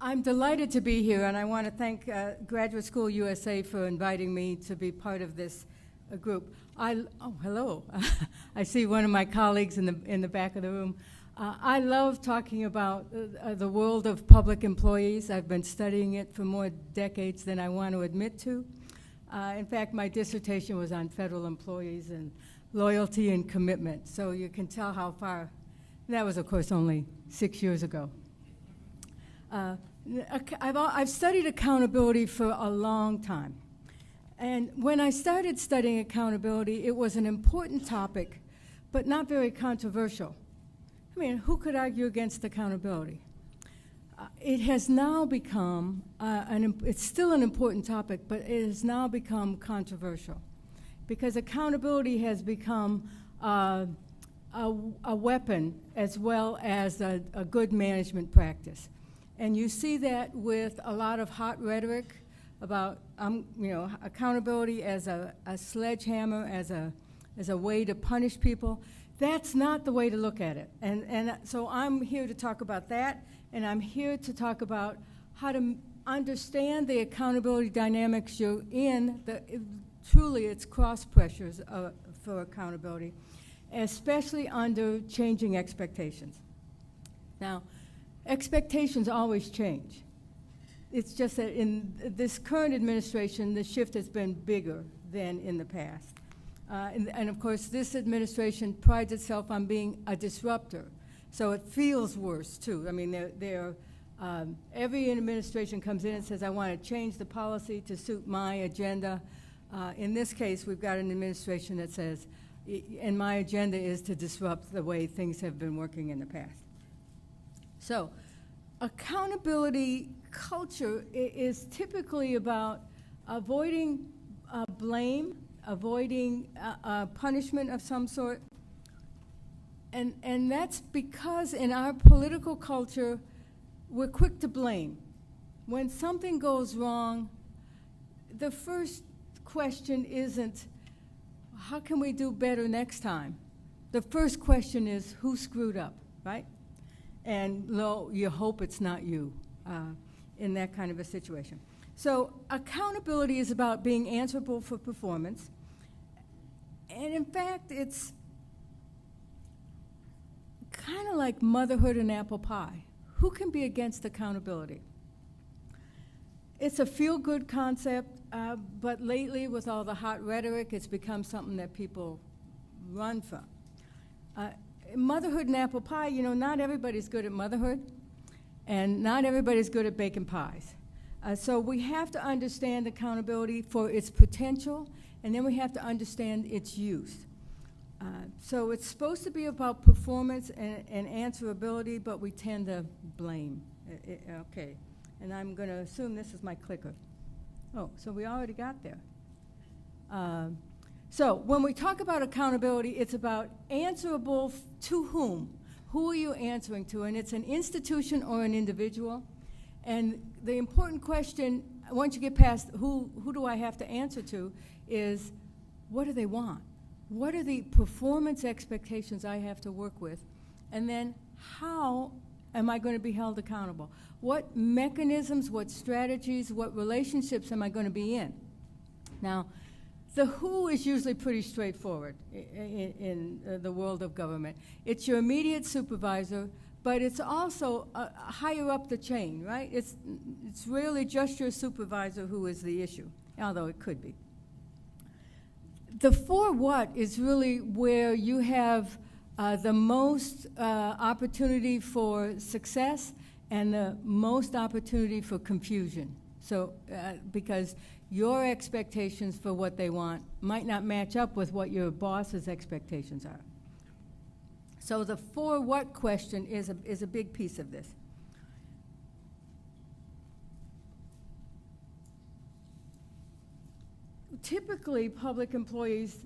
I'm delighted to be here, and I want to thank Graduate School USA for inviting me to be part of this group. Oh, hello. I see one of my colleagues in the back of the room. I love talking about the world of public employees. I've been studying it for more decades than I want to admit to. In fact, my dissertation was on federal employees and loyalty and commitment, so you can tell how far. That was, of course, only 6 years ago. I've studied accountability for a long time. And when I started studying accountability, it was an important topic, but not very controversial. I mean, who could argue against accountability? It has now become, it's still an important topic, but it has now become controversial because accountability has become a weapon as well as a good management practice. And you see that with a lot of hot rhetoric about accountability as a sledgehammer, as a way to punish people. That's not the way to look at it. And so I'm here to talk about that, and I'm here to talk about how to understand the accountability dynamics you're in. Truly, it's cross pressures for accountability, especially under changing expectations. Now, expectations always change. It's just that in this current administration, the shift has been bigger than in the past. And of course, this administration prides itself on being a disruptor. So it feels worse, too. I mean, every administration comes in and says, I want to change the policy to suit my agenda. In this case, we've got an administration that says, and my agenda is to disrupt the way things have been working in the past. So accountability culture is typically about avoiding blame, avoiding punishment of some sort. And that's because in our political culture, we're quick to blame. When something goes wrong, the first question isn't, how can we do better next time? The first question is, who screwed up, right? And you hope it's not you in that kind of a situation. So accountability is about being answerable for performance. And in fact, it's kind of like motherhood and apple pie. Who can be against accountability? It's a feel-good concept, but lately with all the hot rhetoric, it's become something that people run from. Motherhood and apple pie, not everybody's good at motherhood, and not everybody's good at baking pies. So we have to understand accountability for its potential, and then we have to understand its use. So it's supposed to be about performance and answerability, but we tend to blame. Okay, and I'm going to assume this is my clicker. Oh, so we already got there. So when we talk about accountability, it's about answerable to whom? Who are you answering to? And it's an institution or an individual. And the important question, once you get past who do I have to answer to, is what do they want? What are the performance expectations I have to work with? And then how am I going to be held accountable? What mechanisms, what strategies, what relationships am I going to be in? Now, the who is usually pretty straightforward in the world of government. It's your immediate supervisor, but it's also higher up the chain, right? It's rarely just your supervisor who is the issue, although it could be. The for what is really where you have the most opportunity for success and the most opportunity for confusion. So, because your expectations for what they want might not match up with what your boss's expectations are. So the for what question is a big piece of this. Typically, public employees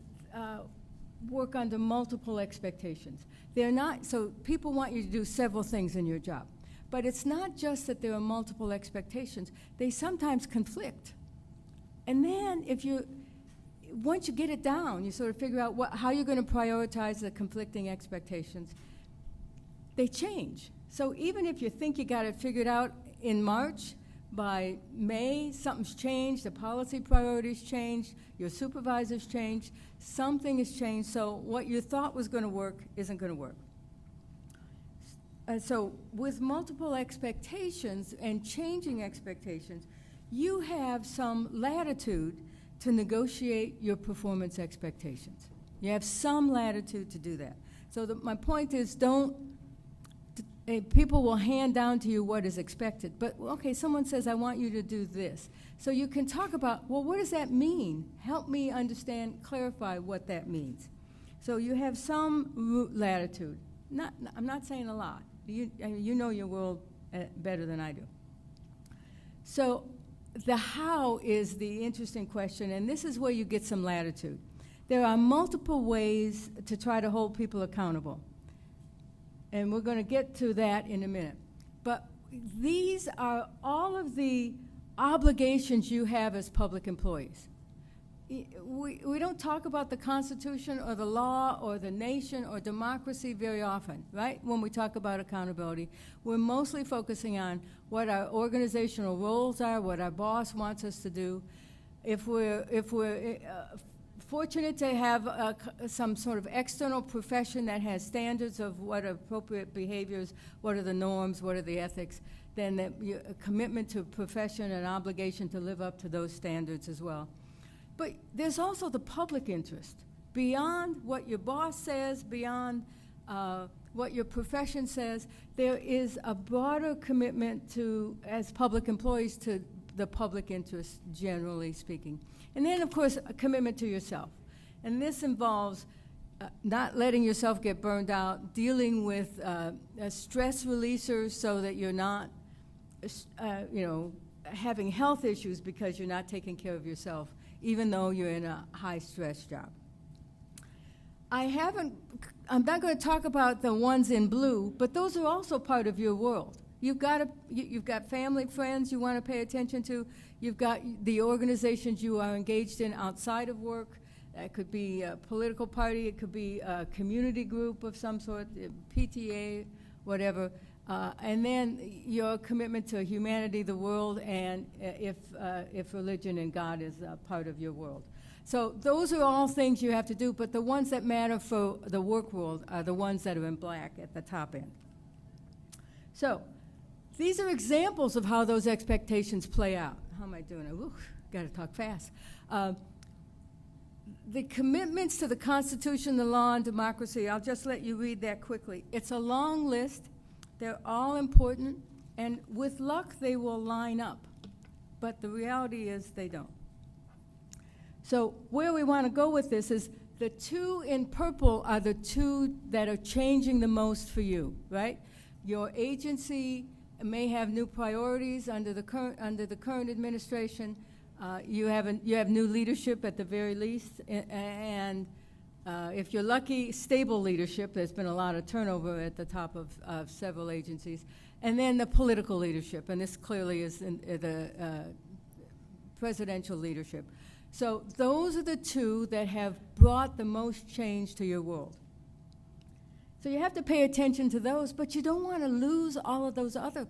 work under multiple expectations. They're not, so people want you to do several things in your job. But it's not just that there are multiple expectations. They sometimes conflict. And then once you get it down, you sort of figure out how you're going to prioritize the conflicting expectations. They change. So even if you think you got it figured out, in March, by May, something's changed, the policy priorities changed, your supervisors changed, something has changed, so what you thought was going to work isn't going to work. So with multiple expectations and changing expectations, you have some latitude to negotiate your performance expectations. You have some latitude to do that. So my point is, people will hand down to you what is expected. But, okay, someone says, I want you to do this. So you can talk about, well, what does that mean? Help me understand, clarify what that means. So you have some latitude. I'm not saying a lot. You know your world better than I do. So the how is the interesting question, and this is where you get some latitude. There are multiple ways to try to hold people accountable. And we're going to get to that in a minute. But these are all of the obligations you have as public employees. We don't talk about the Constitution or the law or the nation or democracy very often, right? When we talk about accountability, we're mostly focusing on what our organizational roles are, what our boss wants us to do. If we're fortunate to have some sort of external profession that has standards of what are appropriate behaviors, what are the norms, what are the ethics, then a commitment to profession and obligation to live up to those standards as well. But there's also the public interest. Beyond what your boss says, beyond what your profession says, there is a broader commitment to, as public employees, to the public interest, generally speaking. And then, of course, a commitment to yourself. And this involves not letting yourself get burned out, dealing with stress releasers so that you're not, having health issues because you're not taking care of yourself, even though you're in a high-stress job. I'm not going to talk about the ones in blue, but those are also part of your world. You've got family, friends you want to pay attention to. You've got the organizations you are engaged in outside of work. It could be a political party. It could be a community group of some sort, PTA, whatever. And then your commitment to humanity, the world, and if religion and God is a part of your world. So those are all things you have to do, but the ones that matter for the work world are the ones that are in black at the top end. So these are examples of how those expectations play out. How am I doing? Got to talk fast. The commitments to the Constitution, the law, and democracy, I'll just let you read that quickly. It's a long list. They're all important, and with luck, they will line up. But the reality is they don't. So where we want to go with this is the two in purple are the two that are changing the most for you, right? Your agency may have new priorities under the current administration. You have new leadership at the very least, and if you're lucky, stable leadership. There's been a lot of turnover at the top of several agencies. And then the political leadership, and this clearly is the presidential leadership. So those are the two that have brought the most change to your world. So you have to pay attention to those, but you don't want to lose all of those other,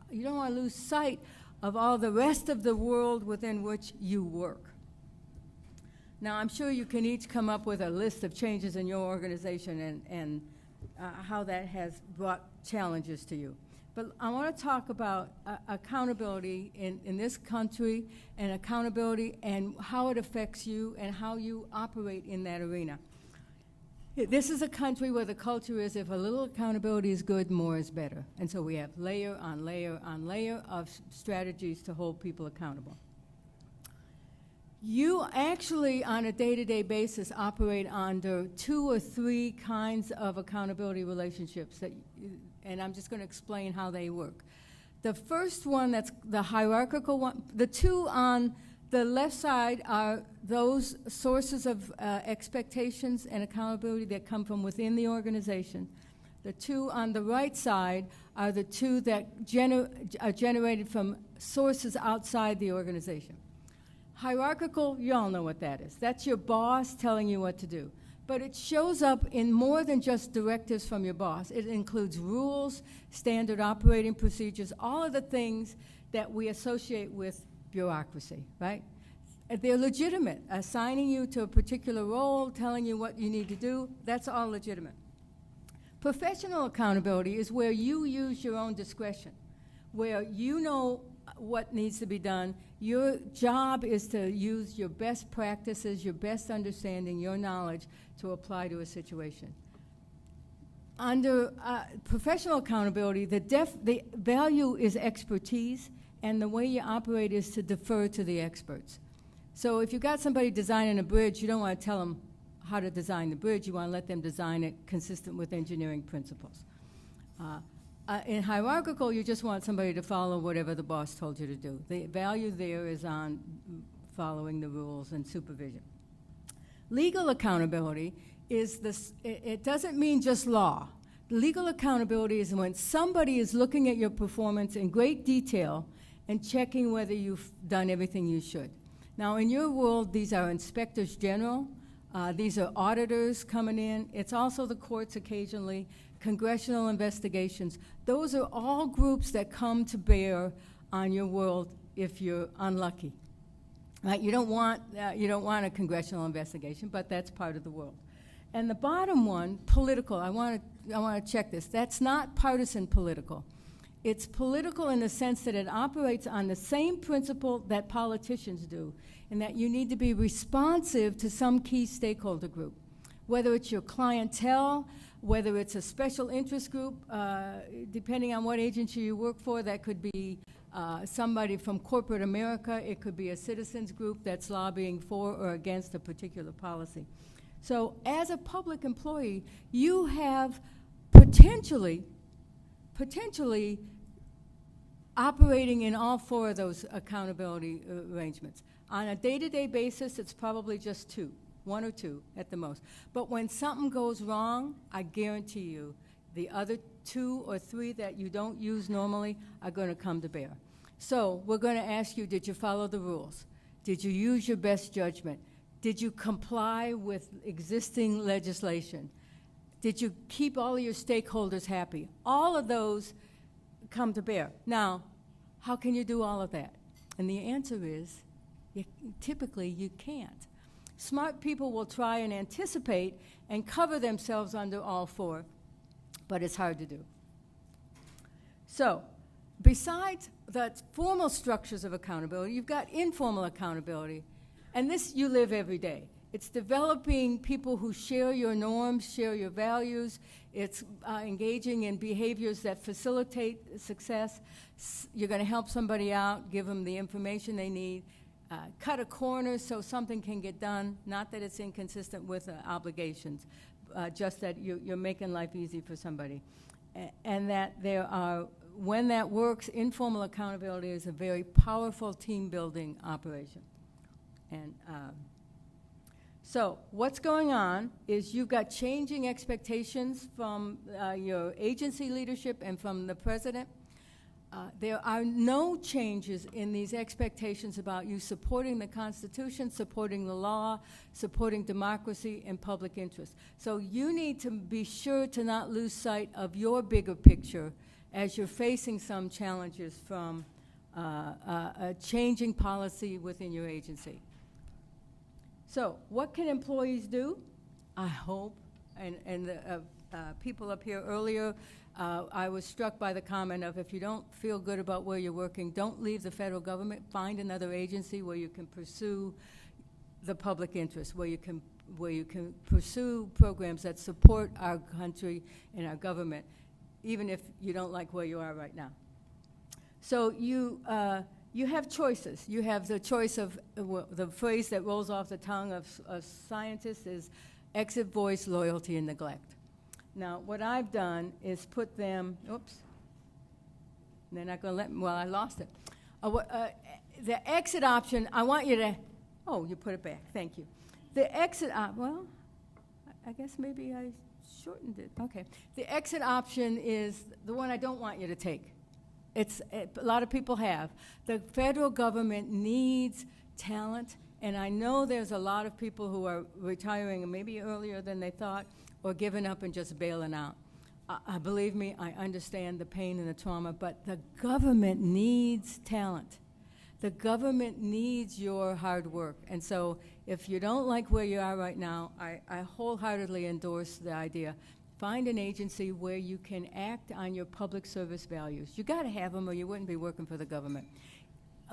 you don't want to lose sight of all the rest of the world within which you work. Now, I'm sure you can each come up with a list of changes in your organization and how that has brought challenges to you. But I want to talk about accountability in this country, and accountability and how it affects you and how you operate in that arena. This is a country where the culture is, if a little accountability is good, more is better. And so we have layer on layer on layer of strategies to hold people accountable. You actually, on a day-to-day basis, operate under 2 or 3 kinds of accountability relationships, and I'm just going to explain how they work. The first one, that's the hierarchical one. The two on the left side are those sources of expectations and accountability that come from within the organization. The two on the right side are the two that are generated from sources outside the organization. Hierarchical, you all know what that is. That's your boss telling you what to do. But it shows up in more than just directives from your boss. It includes rules, standard operating procedures, all of the things that we associate with bureaucracy, right? They're legitimate. Assigning you to a particular role, telling you what you need to do, that's all legitimate. Professional accountability is where you use your own discretion, where you know what needs to be done. Your job is to use your best practices, your best understanding, your knowledge to apply to a situation. Under professional accountability, the value is expertise, and the way you operate is to defer to the experts. So if you've got somebody designing a bridge, you don't want to tell them how to design the bridge. You want to let them design it consistent with engineering principles. In hierarchical, you just want somebody to follow whatever the boss told you to do. The value there is on following the rules and supervision. Legal accountability is this, it doesn't mean just law. Legal accountability is when somebody is looking at your performance in great detail and checking whether you've done everything you should. Now, in your world, these are inspectors general. These are auditors coming in. It's also the courts occasionally, congressional investigations. Those are all groups that come to bear on your world if you're unlucky. Right? You don't want a congressional investigation, but that's part of the world. And the bottom one, political. I want to check this. That's not partisan political. It's political in the sense that it operates on the same principle that politicians do, in that you need to be responsive to some key stakeholder group, whether it's your clientele, whether it's a special interest group, depending on what agency you work for. That could be somebody from corporate America. It could be a citizens group that's lobbying for or against a particular policy. So as a public employee, you have potentially operating in all four of those accountability arrangements. On a day-to-day basis, it's probably just one or two at the most. But when something goes wrong, I guarantee you, the other 2 or 3 that you don't use normally are going to come to bear. So we're going to ask you, did you follow the rules? Did you use your best judgment? Did you comply with existing legislation? Did you keep all of your stakeholders happy? All of those come to bear. Now, how can you do all of that? And the answer is, typically you can't. Smart people will try and anticipate and cover themselves under all 4, but it's hard to do. So, besides the formal structures of accountability, you've got informal accountability, and this you live every day. It's developing people who share your norms, share your values. It's engaging in behaviors that facilitate success. You're going to help somebody out, give them the information they need, cut a corner so something can get done, not that it's inconsistent with obligations, just that you're making life easy for somebody. And that there are, when that works, informal accountability is a very powerful team-building operation. And so what's going on is you've got changing expectations from your agency leadership and from the president. There are no changes in these expectations about you supporting the Constitution, supporting the law, supporting democracy and public interest. So you need to be sure to not lose sight of your bigger picture as you're facing some challenges from a changing policy within your agency. So what can employees do? I hope, and the people up here earlier, I was struck by the comment of, if you don't feel good about where you're working, don't leave the federal government. Find another agency where you can pursue the public interest, where you can pursue programs that support our country and our government, even if you don't like where you are right now. So you have choices. You have the choice of, the phrase that rolls off the tongue of scientists is exit, voice, loyalty, and neglect. Now, what I've done is put them, oops, they're not going to let me, well, I lost it. The exit option, I want you to, oh, you put it back, thank you. The exit, well, I guess maybe I shortened it, okay. The exit option is the one I don't want you to take. A lot of people have. The federal government needs talent And I know there's a lot of people who are retiring maybe earlier than they thought, or giving up and just bailing out. Believe me, I understand the pain and the trauma, but the government needs talent. The government needs your hard work. And so if you don't like where you are right now, I wholeheartedly endorse the idea. Find an agency where you can act on your public service values. You got to have them or you wouldn't be working for the government.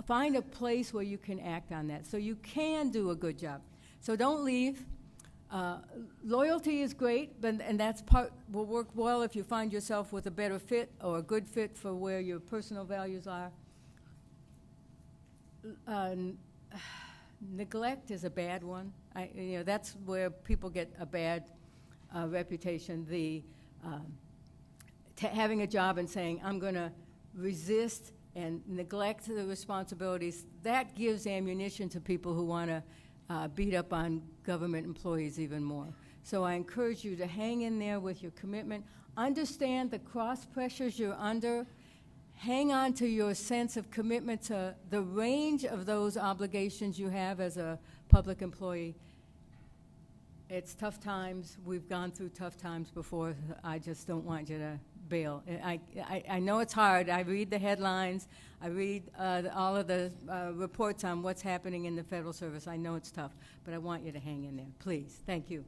Find a place where you can act on that so you can do a good job. So don't leave. Loyalty is great, and that's will work well if you find yourself with a better fit or a good fit for where your personal values are. Neglect is a bad one. That's where people get a bad reputation. Having a job and saying, I'm going to resist and neglect the responsibilities, that gives ammunition to people who want to beat up on government employees even more. So I encourage you to hang in there with your commitment. Understand the cross pressures you're under. Hang on to your sense of commitment to the range of those obligations you have as a public employee. It's tough times. We've gone through tough times before. I just don't want you to bail. I know it's hard. I read the headlines. I read all of the reports on what's happening in the federal service. I know it's tough, but I want you to hang in there. Please. Thank you.